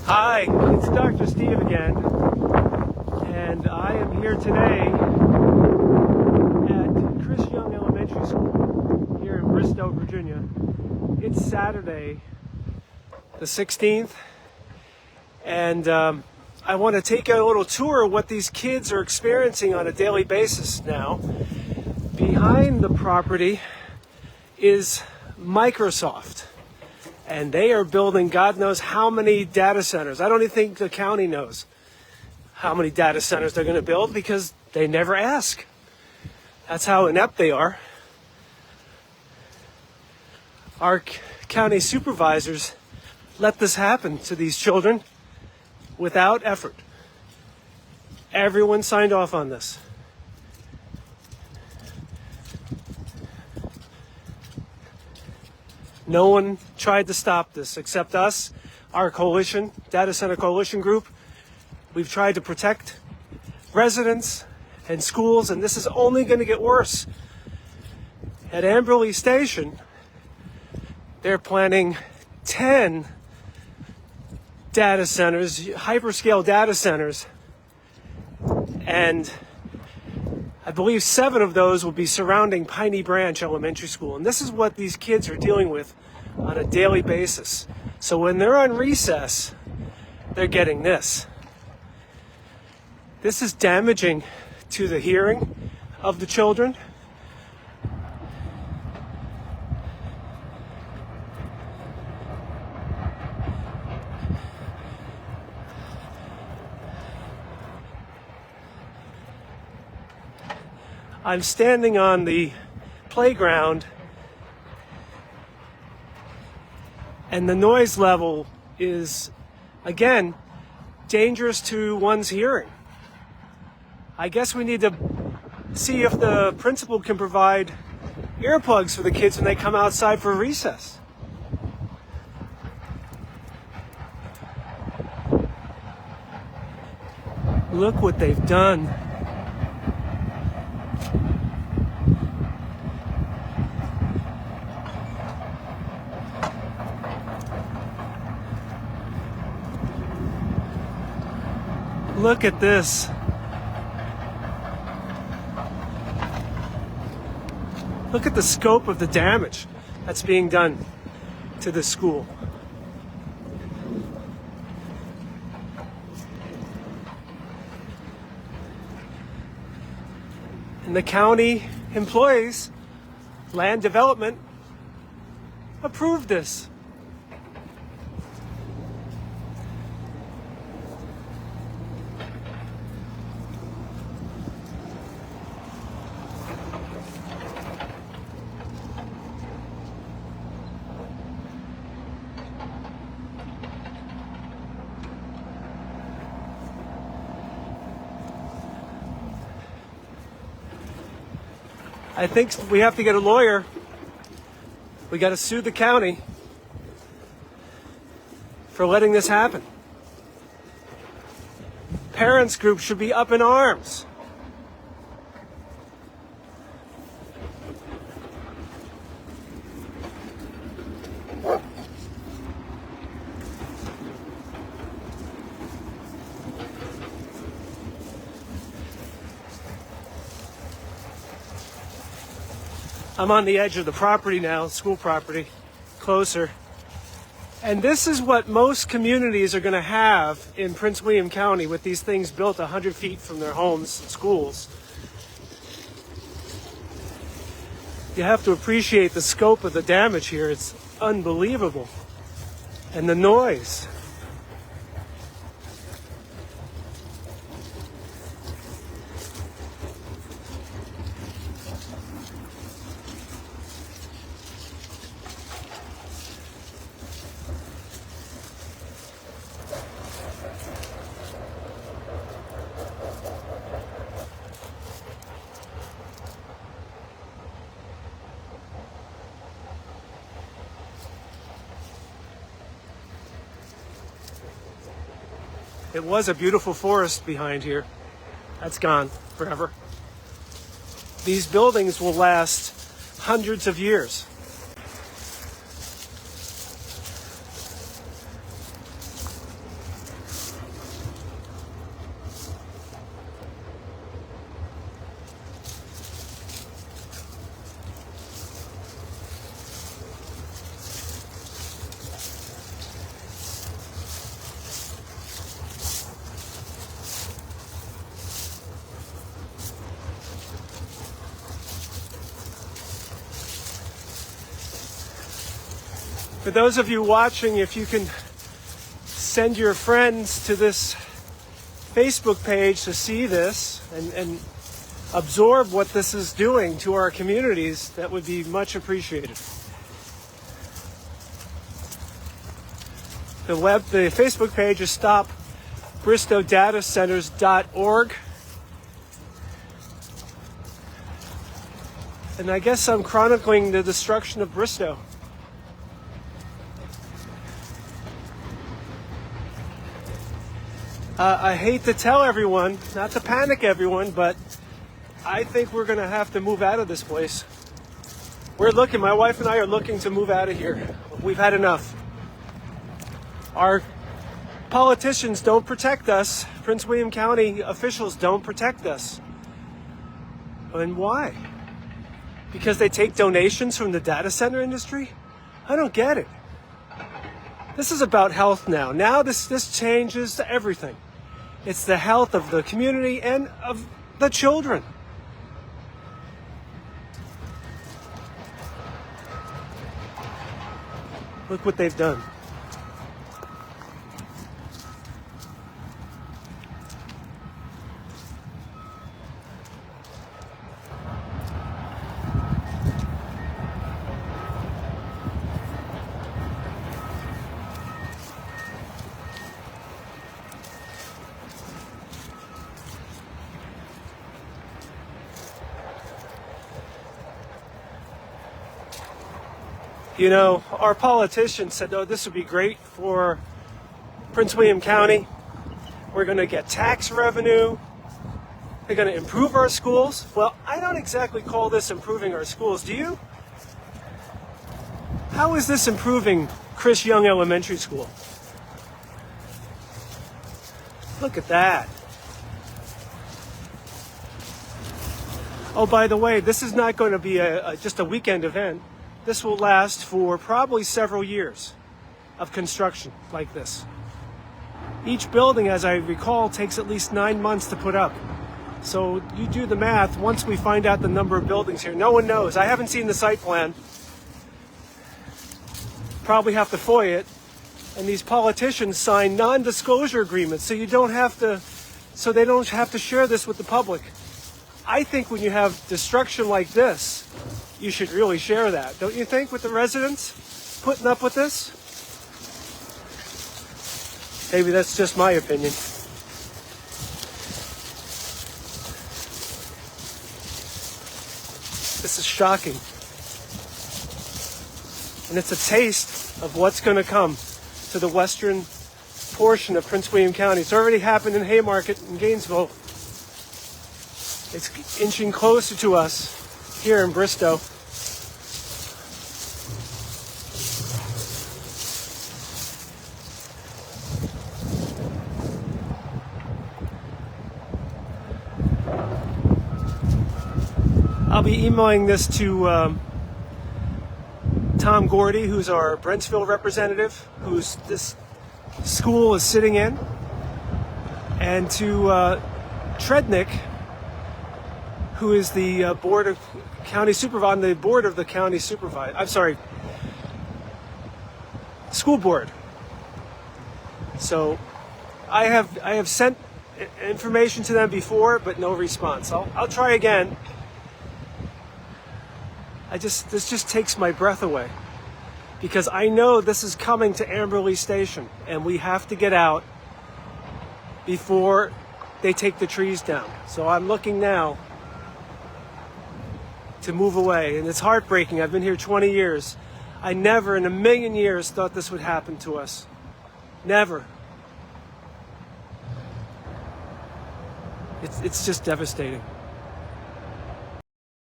Hi, it's Dr. Steve again, and I am here today at Chris Young Elementary School here in Bristow, Virginia. It's Saturday, the 16th, and I want to take a little tour of what these kids are experiencing on a daily basis now. Behind the property is Microsoft. And they are building God knows how many data centers. I don't even think the county knows how many data centers they're going to build because they never ask. That's how inept they are. Our county supervisors let this happen to these children without effort. Everyone signed off on this. No one tried to stop this except us, our coalition, Data Center Coalition Group. We've tried to protect residents and schools, and this is only going to get worse. At Amberley Station, they're planning 10 data centers, hyperscale data centers, and I believe 7 of those will be surrounding Piney Branch Elementary School. And this is what these kids are dealing with on a daily basis. So when they're on recess, they're getting this. This is damaging to the hearing of the children. I'm standing on the playground, and the noise level is, again, dangerous to one's hearing. I guess we need to see if the principal can provide earplugs for the kids when they come outside for recess. Look what they've done. Look at this. Look at the scope of the damage that's being done to this school. And the county employees, land development, approved this. I think we have to get a lawyer. We got to sue the county for letting this happen. Parents groups should be up in arms. I'm on the edge of the property now, school property, closer. And this is what most communities are going to have in Prince William County with these things built 100 feet from their homes and schools. You have to appreciate the scope of the damage here. It's unbelievable. And the noise. It was a beautiful forest behind here. That's gone forever. These buildings will last hundreds of years. For those of you watching, if you can send your friends to this Facebook page to see this and absorb what this is doing to our communities, that would be much appreciated. The Facebook page is stopbristowdatacenters.org. And I guess I'm chronicling the destruction of Bristow. I hate to tell everyone, not to panic everyone, but I think we're going to have to move out of this place. My wife and I are looking to move out of here. We've had enough. Our politicians don't protect us. Prince William County officials don't protect us. And why? Because they take donations from the data center industry? I don't get it. This is about health now. Now this changes everything. It's the health of the community and of the children. Look what they've done. You know, our politicians said, oh, this would be great for Prince William County. We're going to get tax revenue. They're going to improve our schools. Well, I don't exactly call this improving our schools. Do you? How is this improving Chris Young Elementary School? Look at that. Oh, by the way, this is not going to be just a weekend event. This will last for probably several years of construction like this. Each building, as I recall, takes at least 9 months to put up. So you do the math. Once we find out the number of buildings here, no one knows. I haven't seen the site plan. Probably have to FOIA it. And these politicians sign non-disclosure agreements, so they don't have to share this with the public. I think when you have destruction like this, you should really share that, don't you think, with the residents putting up with this? Maybe that's just my opinion. This is shocking. And it's a taste of what's going to come to the western portion of Prince William County. It's already happened in Haymarket and Gainesville. It's inching closer to us here in Bristow. I'll be emailing this to Tom Gordy, who's our Brentsville representative, who's this school is sitting in, and to Trednick, who is the board of county supervisor on the board of the county supervisor. I'm sorry, school board. So I have sent information to them before, but no response. I'll try again. This just takes my breath away, because I know this is coming to Amberley Station, and we have to get out before they take the trees down. So I'm looking now to move away, and it's heartbreaking. I've been here 20 years. I never in a million years thought this would happen to us. Never. It's just devastating.